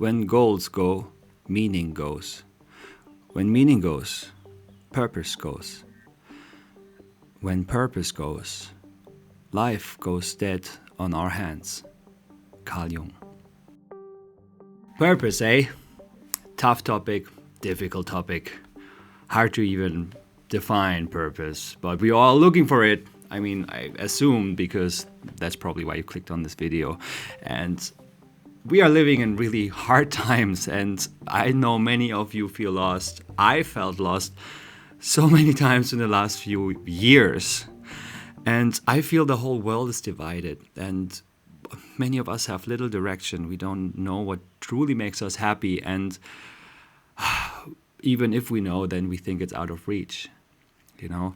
When goals go, meaning goes. When meaning goes, purpose goes. When purpose goes, life goes dead on our hands. Carl Jung. Purpose, eh? Tough topic, difficult topic. Hard to even define purpose, but we are all looking for it. I mean, I assume because that's probably why you clicked on this video. And we are living in really hard times, and I know many of you feel lost. I felt lost so many times in the last few years. And I feel the whole world is divided, and many of us have little direction. We don't know what truly makes us happy, and even if we know, then we think it's out of reach, you know.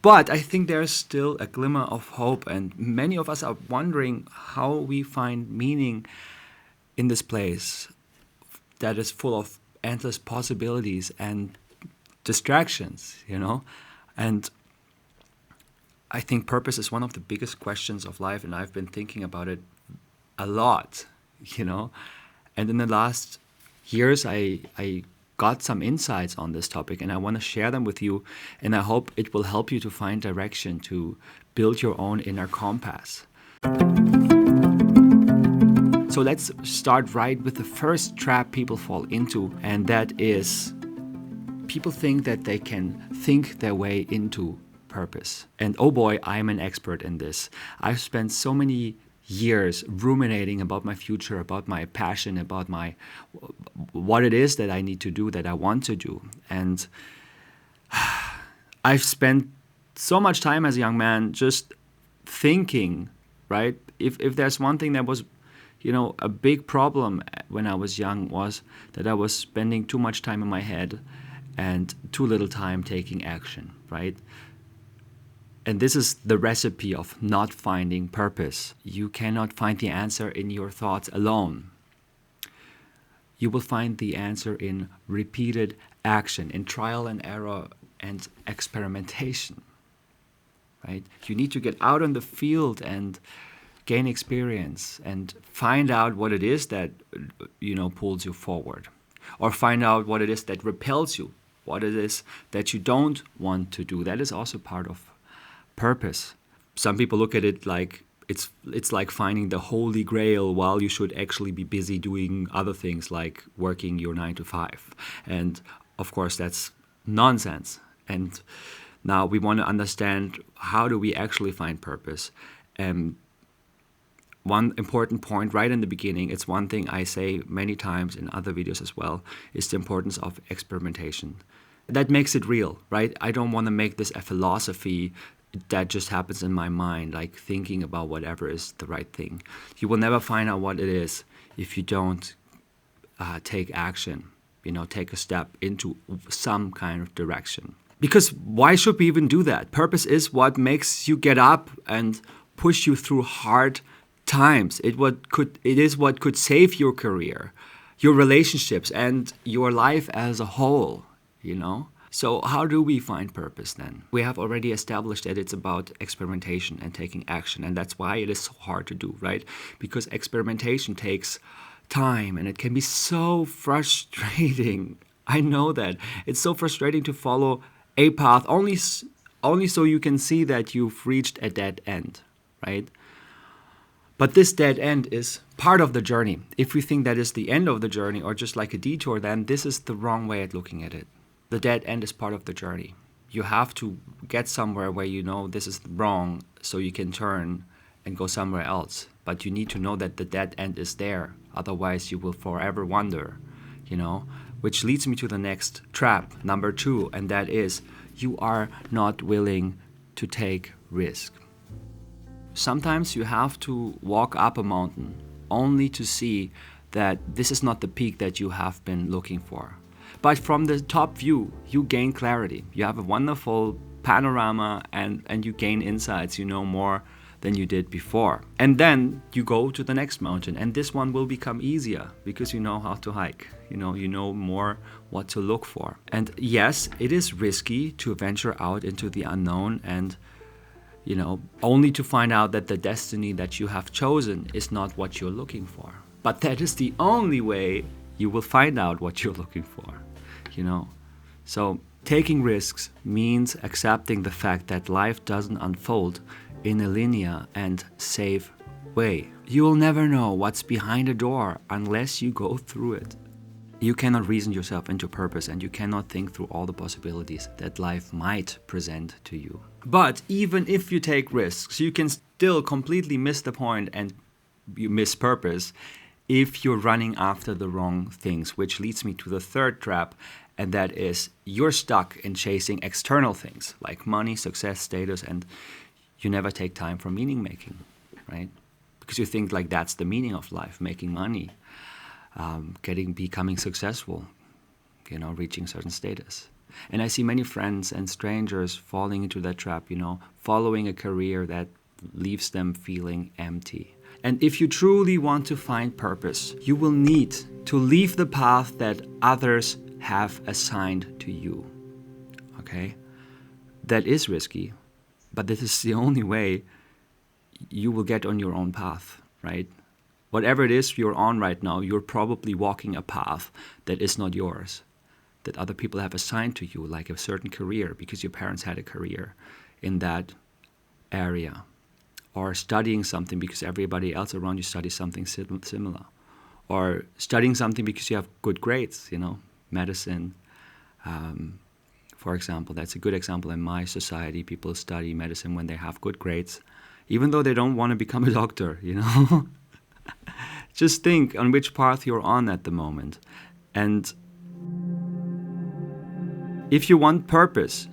But I think there's still a glimmer of hope, and many of us are wondering how we find meaning in this place that is full of endless possibilities and distractions, you know. And I think purpose is one of the biggest questions of life, and I've been thinking about it a lot, you know. And in the last years, I got some insights on this topic, and I want to share them with you, and I hope it will help you to find direction, to build your own inner compass. So let's start right with the first trap people fall into, and that is people think that they can think their way into purpose. And oh boy, I'm an expert in this. I've spent so many years ruminating about my future, about my passion, about what it is that I need to do, that I want to do. And I've spent so much time as a young man just thinking, right? If there's one thing that was, you know, a big problem when I was young, was that I was spending too much time in my head and too little time taking action, right? And this is the recipe of not finding purpose. You cannot find the answer in your thoughts alone. You will find the answer in repeated action, in trial and error and experimentation, right? You need to get out on the field and gain experience and find out what it is that, you know, pulls you forward, or find out what it is that repels you, what it is that you don't want to do. That is also part of purpose. Some people look at it like it's like finding the holy grail while you should actually be busy doing other things like working your 9 to 5. And of course, that's nonsense. And now we want to understand, how do we actually find purpose? One important point right in the beginning, it's one thing I say many times in other videos as well, is the importance of experimentation. That makes it real, right? I don't want to make this a philosophy that just happens in my mind, like thinking about whatever is the right thing. You will never find out what it is if you don't take action, you know, take a step into some kind of direction. Because why should we even do that? Purpose is what makes you get up and push you through hard times. It is what could save your career, your relationships, and your life as a whole, you know? So how do we find purpose then? We have already established that it's about experimentation and taking action, and that's why it is so hard to do, right? Because experimentation takes time, and it can be so frustrating. I know that. It's so frustrating to follow a path only so you can see that you've reached a dead end, right? But this dead end is part of the journey. If we think that is the end of the journey, or just like a detour, then this is the wrong way at looking at it. The dead end is part of the journey. You have to get somewhere where you know this is wrong, so you can turn and go somewhere else. But you need to know that the dead end is there. Otherwise, you will forever wander, you know? Which leads me to the next trap, number 2, and that is you are not willing to take risk. Sometimes you have to walk up a mountain only to see that this is not the peak that you have been looking for. But from the top view, you gain clarity. You have a wonderful panorama, and you gain insights. You know more than you did before. And then you go to the next mountain, and this one will become easier because you know how to hike. You know more what to look for. And yes, it is risky to venture out into the unknown, and only to find out that the destiny that you have chosen is not what you're looking for. But that is the only way you will find out what you're looking for, you know. So taking risks means accepting the fact that life doesn't unfold in a linear and safe way. You will never know what's behind a door unless you go through it. You cannot reason yourself into purpose, and you cannot think through all the possibilities that life might present to you. But even if you take risks, you can still completely miss the point and you miss purpose if you're running after the wrong things, which leads me to the third trap, and that is you're stuck in chasing external things like money, success, status, and you never take time for meaning making, right? Because you think like that's the meaning of life, making money, becoming successful, reaching certain status. And I see many friends and strangers falling into that trap, following a career that leaves them feeling empty. And if you truly want to find purpose, you will need to leave the path that others have assigned to you. Okay? That is risky, but this is the only way you will get on your own path, right? Whatever it is you're on right now, you're probably walking a path that is not yours, that other people have assigned to you, like a certain career because your parents had a career in that area, or studying something because everybody else around you studies something similar, or studying something because you have good grades, medicine. For example, that's a good example in my society. People study medicine when they have good grades, even though they don't want to become a doctor, Just think on which path you're on at the moment. And if you want purpose,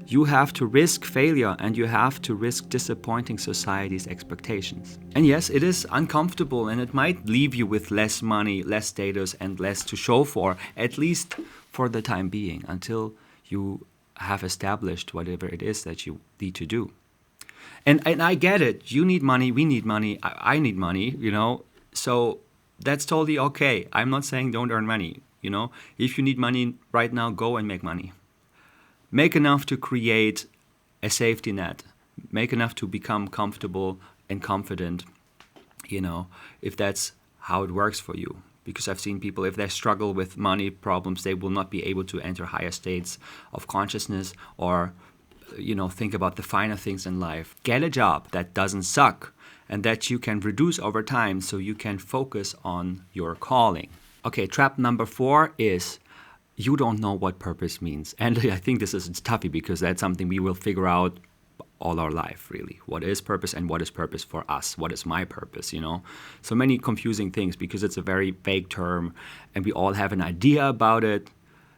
you have to risk failure and you have to risk disappointing society's expectations. And yes, it is uncomfortable and it might leave you with less money, less status, and less to show for, at least for the time being, until you have established whatever it is that you need to do. And I get it. You need money, we need money, I need money, So that's totally okay. I'm not saying don't earn money, If you need money right now, go and make money. Make enough to create a safety net. Make enough to become comfortable and confident, if that's how it works for you. Because I've seen people, if they struggle with money problems, they will not be able to enter higher states of consciousness or, think about the finer things in life. Get a job that doesn't suck and that you can reduce over time so you can focus on your calling. Okay, trap number 4 is you don't know what purpose means. And I think this is toughy because that's something we will figure out all our life, really. What is purpose and what is purpose for us? What is my purpose, So many confusing things because it's a very vague term and we all have an idea about it.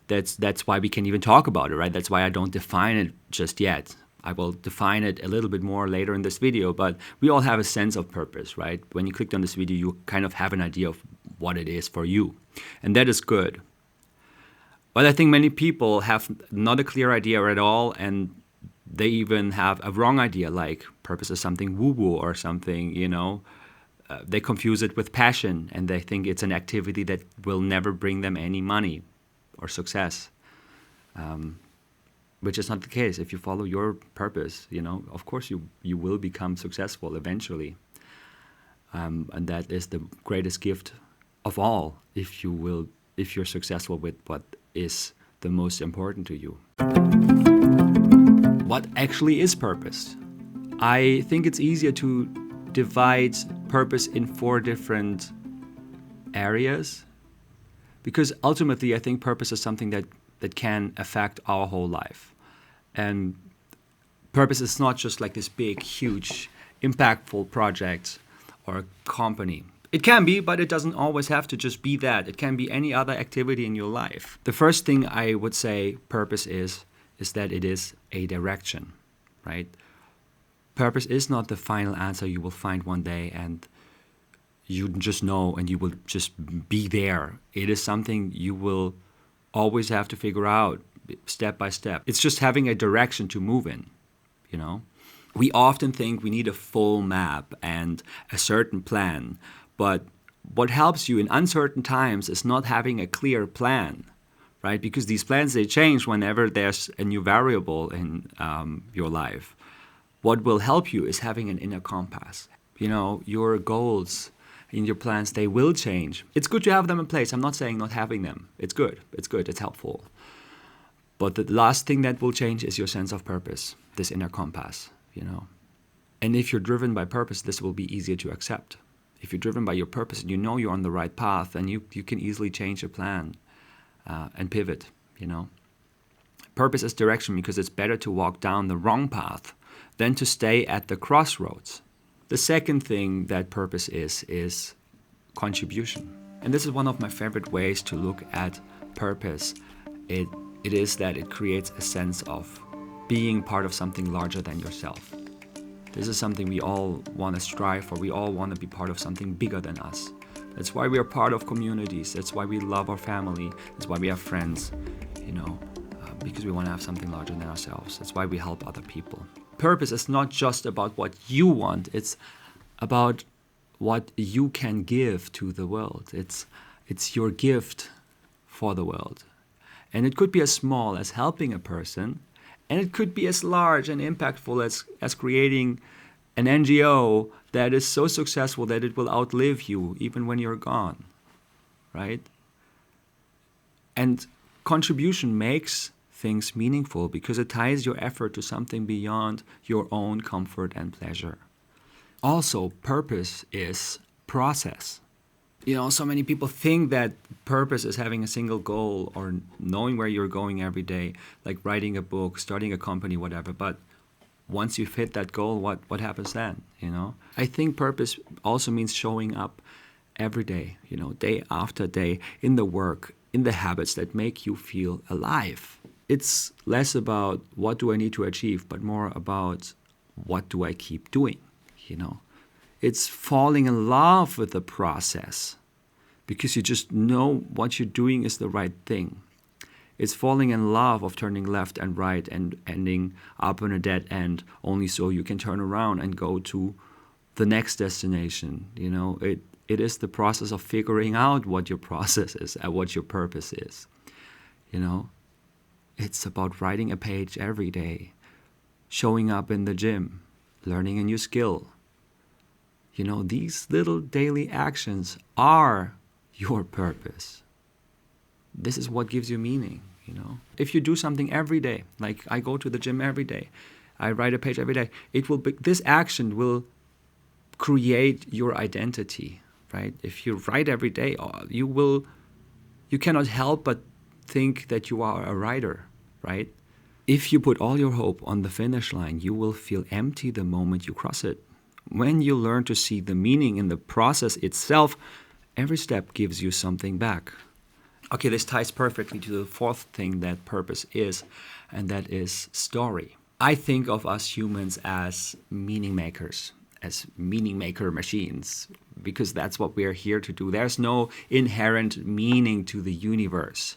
That's why we can even talk about it, right? That's why I don't define it just yet. I will define it a little bit more later in this video, but we all have a sense of purpose, right? When you clicked on this video, you kind of have an idea of what it is for you. And that is good. But I think many people have not a clear idea at all, and they even have a wrong idea, like purpose is something woo-woo or something, They confuse it with passion, and they think it's an activity that will never bring them any money or success, which is not the case. If you follow your purpose, of course you will become successful eventually. And that is the greatest gift of all, if you're successful with what is the most important to you. What actually is purpose? I think it's easier to divide purpose in 4 different areas, because ultimately I think purpose is something that can affect our whole life. And purpose is not just like this big, huge, impactful project or company. It can be, but it doesn't always have to just be that. It can be any other activity in your life. The first thing I would say purpose is that it is a direction, right? Purpose is not the final answer you will find one day and you just know and you will just be there. It is something you will always have to figure out step by step. It's just having a direction to move in, We often think we need a full map and a certain plan, but what helps you in uncertain times is not having a clear plan, right? Because these plans, they change whenever there's a new variable in your life. What will help you is having an inner compass. Your goals in your plans, they will change. It's good to have them in place. I'm not saying not having them. It's good. It's helpful. But the last thing that will change is your sense of purpose, this inner compass, And if you're driven by purpose, this will be easier to accept. If you're driven by your purpose and you know you're on the right path, then you can easily change your plan and pivot, Purpose is direction, because it's better to walk down the wrong path than to stay at the crossroads. The second thing that purpose is contribution. And this is one of my favorite ways to look at purpose. It is that it creates a sense of being part of something larger than yourself. This is something we all want to strive for. We all want to be part of something bigger than us. That's why we are part of communities. That's why we love our family. That's why we have friends, because we want to have something larger than ourselves. That's why we help other people. Purpose is not just about what you want. It's about what you can give to the world. It's your gift for the world. And it could be as small as helping a person, and it could be as large and impactful as creating an NGO that is so successful that it will outlive you even when you're gone, right? And contribution makes things meaningful because it ties your effort to something beyond your own comfort and pleasure. Also, purpose is process. So many people think that purpose is having a single goal or knowing where you're going every day, like writing a book, starting a company, whatever. But once you've hit that goal, what happens then? I think purpose also means showing up every day, day after day, in the work, in the habits that make you feel alive. It's less about what do I need to achieve, but more about what do I keep doing, It's falling in love with the process because you just know what you're doing is the right thing. It's falling in love of turning left and right and ending up in a dead end only so you can turn around and go to the next destination. It is the process of figuring out what your process is and what your purpose is. It's about writing a page every day, showing up in the gym, learning a new skill. These little daily actions are your purpose. This is what gives you meaning, If you do something every day, like I go to the gym every day, I write a page every day, this action will create your identity, right? If you write every day, you cannot help but think that you are a writer, right? If you put all your hope on the finish line, you will feel empty the moment you cross it. When you learn to see the meaning in the process itself, every step gives you something back. Okay, this ties perfectly to the fourth thing that purpose is, and that is story. I think of us humans as meaning makers, as meaning maker machines, because that's what we are here to do. There's no inherent meaning to the universe,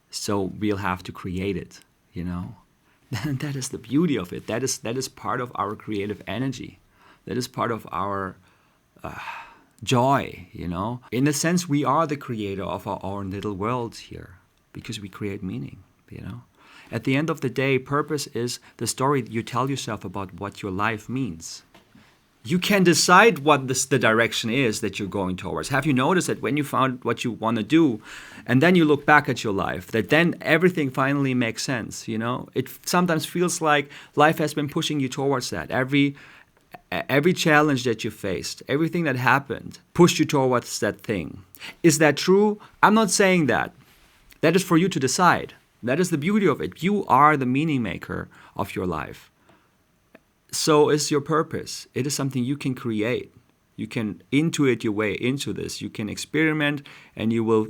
so we'll have to create it, And that is the beauty of it. That is part of our creative energy. That is part of our joy, In a sense, we are the creator of our own little worlds here because we create meaning, At the end of the day, purpose is the story you tell yourself about what your life means. You can decide what the direction is that you're going towards. Have you noticed that when you found what you want to do and then you look back at your life, that then everything finally makes sense, It sometimes feels like life has been pushing you towards that. Every challenge that you faced, everything that happened, pushed you towards that thing. Is that true? I'm not saying that. That is for you to decide. That is the beauty of it. You are the meaning maker of your life. So is your purpose. It is something you can create. You can intuit your way into this. You can experiment and you will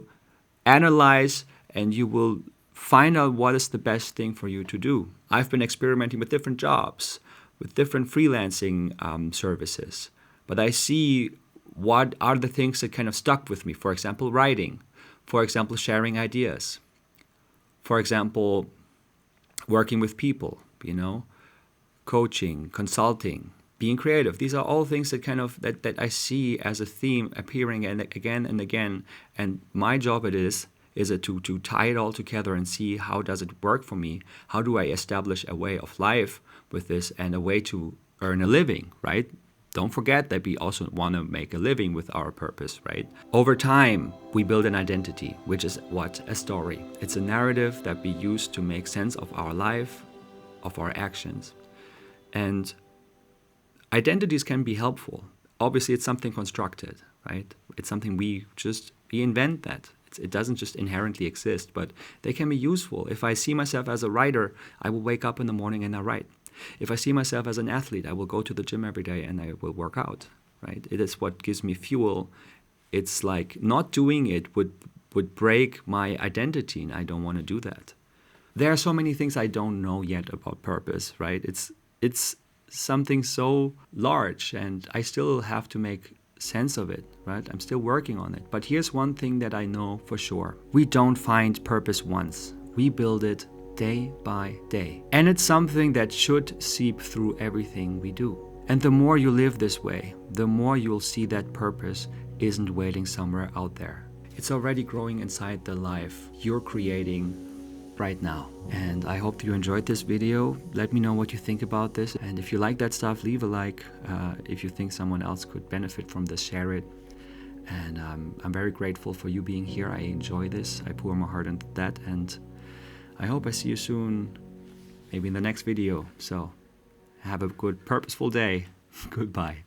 analyze and you will find out what is the best thing for you to do. I've been experimenting with different jobs, with different freelancing services. But I see what are the things that kind of stuck with me. For example, writing. For example, sharing ideas. For example, working with people, coaching, consulting, being creative. These are all things that that I see as a theme appearing again and again. And my job is to tie it all together and see how does it work for me? How do I establish a way of life with this and a way to earn a living, right? don't forget that we also want to make a living with our purpose, right? Over time, we build an identity, which is what? A story. It's a narrative that we use to make sense of our life, of our actions. And identities can be helpful. Obviously, it's something constructed, right? It's something we invent that. It doesn't just inherently exist, but they can be useful. If I see myself as a writer, I will wake up in the morning and I write. If I see myself as an athlete, I will go to the gym every day and I will work out, right? It is what gives me fuel. It's like not doing it would break my identity, and I don't want to do that. There are so many things I don't know yet about purpose, right? It's something so large, and I still have to make sense of it, right? I'm still working on it. But here's one thing that I know for sure. We don't find purpose once. We build it day by day. And it's something that should seep through everything we do. And the more you live this way, the more you'll see that purpose isn't waiting somewhere out there. It's already growing inside the life you're creating right now. And I hope you enjoyed this video. Let me know what you think about this. And if you like that stuff, leave a like. If you think someone else could benefit from this, share it. And I'm very grateful for you being here. I enjoy this. I pour my heart into that. And I hope I see you soon, maybe in the next video. So have a good, purposeful day. Goodbye.